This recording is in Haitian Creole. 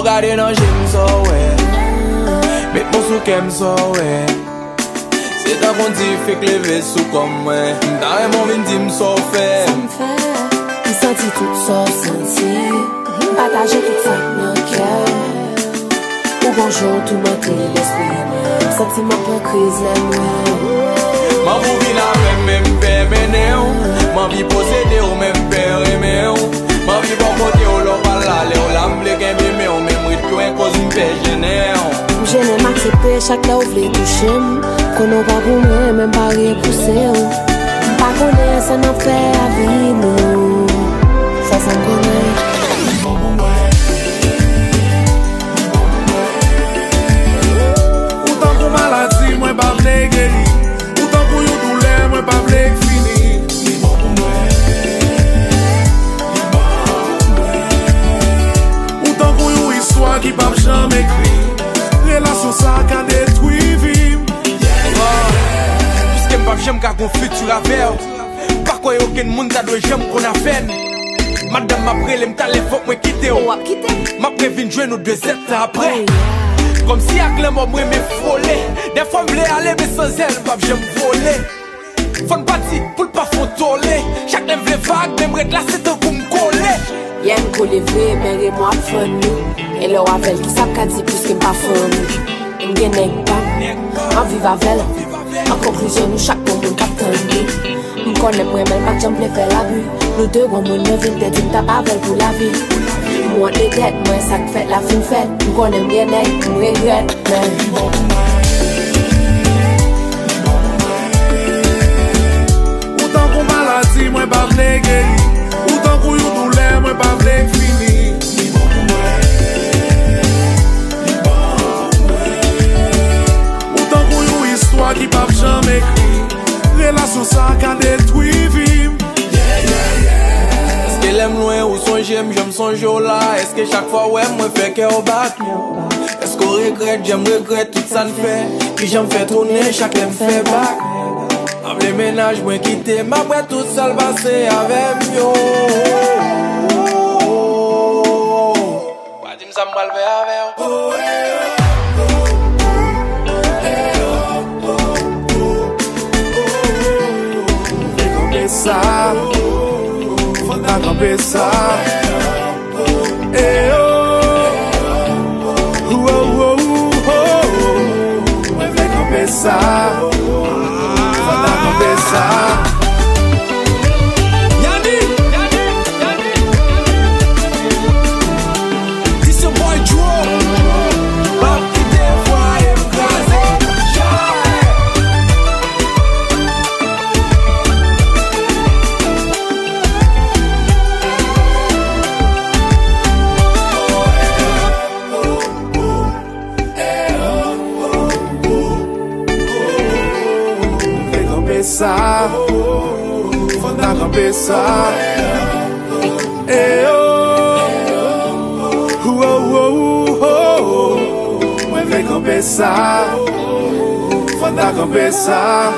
gade nan jem so we, met mon sou kem so we. Se ta kon di fek leve sou kom we, mda remon vin di mso fe. M senti tout so senti, pataje tout sa nan kèr. Ou bonjour tout monte l'esprit, m senti m apre kriz lè mwen. Man pou vin avem men pe mene ou, man vi posede ou men pe reme ou. Man vi bon kote ou lo palale ou la mble gen bime ou men mwit kwen koz mpe jene ou. M jene m'aksepte chak la ou vle touche m, konon pa pou mwen men pa repousse ou. M pa konen se nan fe avi nou, sa san konen. Ou tan pou maladi mwen pa vle geri, ou tan pou yon doule mwen pa vle fini. Ou tan pou yon histoire qui pa jamais écrit, relation ça ka détruit vim. Puisque m'pap jem ka kon futur avec, pa kwa aucun moun ta doit jem kon a fen. Madame m'a prele m'tale fok mwen kite ou, m'a previn jwe nou 2 ans après. Comme si ak le mò mwen me frôler, des fois m'vle ale mais sans elle m'pap jem voler. Fon pati pou l'pa fon tole, chaque lem vle vague mais m'ret la c'est un kou m'kole. Yen kole vre, men remo ap fon nou, e lor avel ki sap ka di pwiske mpa fon nou. M gen nek pa, an viv avel, an konklusyon nou chak pou moun kapten nou. M konen mwen men pak jam ple fe la bu, nou de gwa moun ne vin te dim tap avel pou la vi. M want de det, mwen sak fet la fin fet, m konen gen nek, m regret men. Ou tan pou maladi mwen pa vle geri, ou tan pou yon doule mwen pa vle fini. Ou tan pou yon histoire qui pa jamais écrit, relation ça ka détruit vim. Eske lem loin ou sonje j'aime sonje ou la, eske chaque fois ouais mwen fè kè ou bat. Eske ou regrette, j'aime regrette tout ça n'fait, puis j'aime fè tourner chaque lem fè back. Avle ménage mwen kite, m'apre tout seul passe avem yo. Wa di m'sa m'bral ve ave yo. Ça, faut ta camper ça. Eh oh, oh oh oh oh, on fait camper ça. Faut ta camper ça. Ça, faut ta camper ça. Eh oh, oh oh oh oh, on fait camper ça. Faut ta camper ça.